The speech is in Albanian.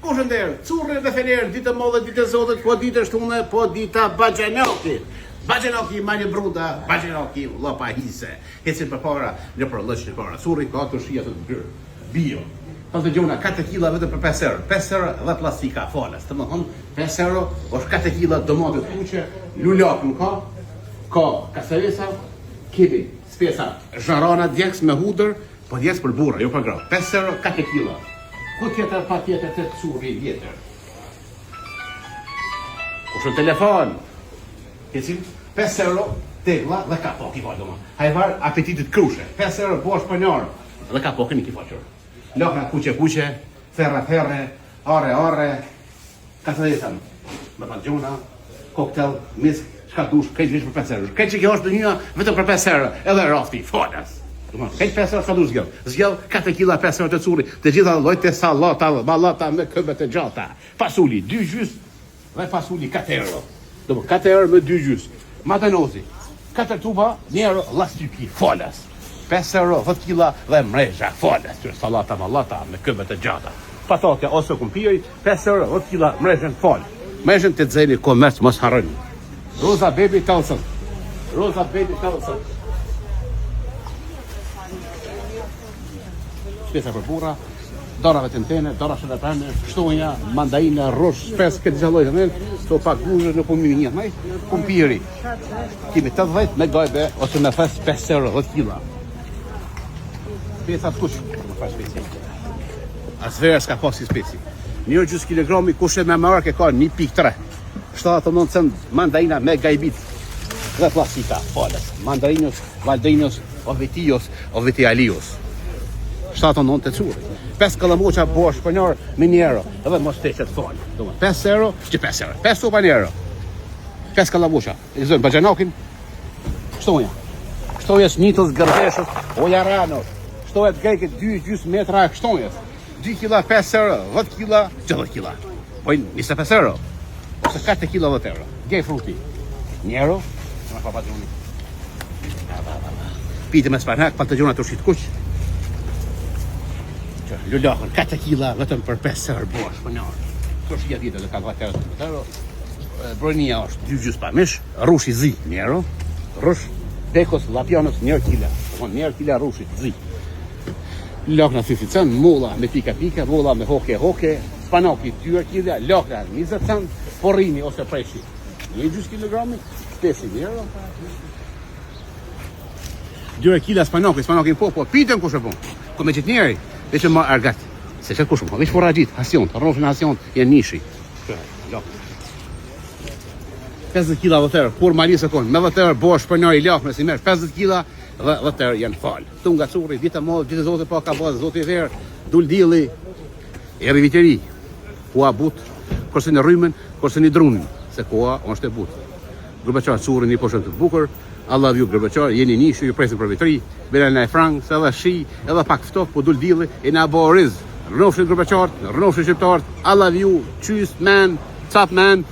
Kush ndër? Currë dhe fener, ditë modhe, ditë zotit, po ditë shtunë, po dita Baxhanoki. Baxhanoki mali brunda, Baxhanoki llopa hise. Ecën përpara, në për lëç në para. Curri ka të shija të byrë. Bio. Pas të gjona 4 kg vetëm për 5 euro. 5 euro dhe plastika falas. Domethënë 5 euro është 4 kg domate të kuqe, lulak nuk ka. Ka kasavesa, kibi, spesa, zharana djeks me hudër, po djeks për burra, jo për gra. 5 euro 4 kg. Ku tjetër pa tjetër të curri vjetër. Kush telefon? Ecim 5 euro tegla dhe kapok i vajtoma. Hajvar apetitit krushe. 5 euro bosh për njërë. Dhe kapokën i kifaqër. Lokna kuqe, ferre, are, kasavesën. Me pangjona, koktel, misk, shka dush, kejt vish për 5 euro. Kejt që kjo është në një vetëm për 5 euro, edhe rafti, falas. Kejt 5 euro shka dush zgjell. Zgjell 4 kg 5 euro të curi, të gjitha lojt e salata, balata me këmbët e gjata. Pasuli, 2 gjys, dhe pasuli 4 euro. 4 euro me 2 gjys. Matanozi, 4 tuba, 1 euro lastypi, falas. 5 euro 10 kg dhe mrezha, falas. Salata, balata me këmbët e gjata. Patatja ose kumpiri, 5 euro 10 kg mrezhën fal. Mrezhën të dzeni komerc, mos harroni. Roza Baby Towson. Roza Baby Towson. Spesa për burra, dorave të ntene, dora shëndetane, shtonja, mandarina, rosh, spes, këtë gjalloj të men, sto pak guzhë në po mimi njëtë maj, kumpiri. Kimi 80 me gajbe, ose me fes 5 euro 10 kg. Spesa të kush, më fa spesi. Asvera s'ka pasi spesi. 1 gjys kilogrami kushe me marke ka 1.3. 79 cent mandarina me gajbit dhe plastika, falas. Mandarinos, valdrinos, ovetios, ovetialios. 79 të curi. 5 kalamoqa bosh për njërë me 1 euro. Edhe mos të eqet falë. 5 euro, që 5 euro. 5 sopa 1 euro. 5 kalamoqa. I zënë Baxhanokin. Shtonja. Shtonjes njitës gërdeshës, ojaranos. Shtonjet grejket 2 gjys metra shtonjes. 2 kg 5 euro, 10 kg 10 kg. Pojnë 25 euro. Ose 4 kg 10 euro. Gej fruti. 1 euro. Në pa gjoni. Pite me sparnak, pa të gjona të shqit kuq. Lullakën, 4 kg vetëm për 5 euro bosh për njërë. Kërë shqia ditë dhe ka 20 euro. Brojnia është 2 gjys pa mish. Rushi zi 1 euro. Rush, dekos, lapjanës 1 kg. 1 kg rushit zi. Lakna 30 cent, molla me pika, molla me hoke, spanaki 2 kg, lakna 20 cent, porrini ose preshi 1 gjys kilogrami, 5 euro. 2 kg spanaki po, pitën kush e bon. Ku me qitë njeri, veç e ma argat. Se qëtë kush e bon, veç por agjit, hasion, rrofin hasion, jenë nishi. 50 kg vëtërë, por malisë e konë, me vëtërë bosh për njëri lakme, si merë 50 kg, dhe vëtërë janë falë. Tu nga curi, ditë modë, ditë zote pa ka bazë, zote i verë, dul dili, e riviteri, kua but, kërse në rrymen, kërse në drunin, se kua është e but. Gërbeqar curi një poshën të bukur, Allah ju gërbeqar, jeni nishë, ju presin për vitri, bela në e frangë, se edhe shi, edhe pak ftof, po dul dili, e në abo rizë, rënofshin gërbeqartë, rënofshin shqiptartë, Allah ju, qys, men, cap men,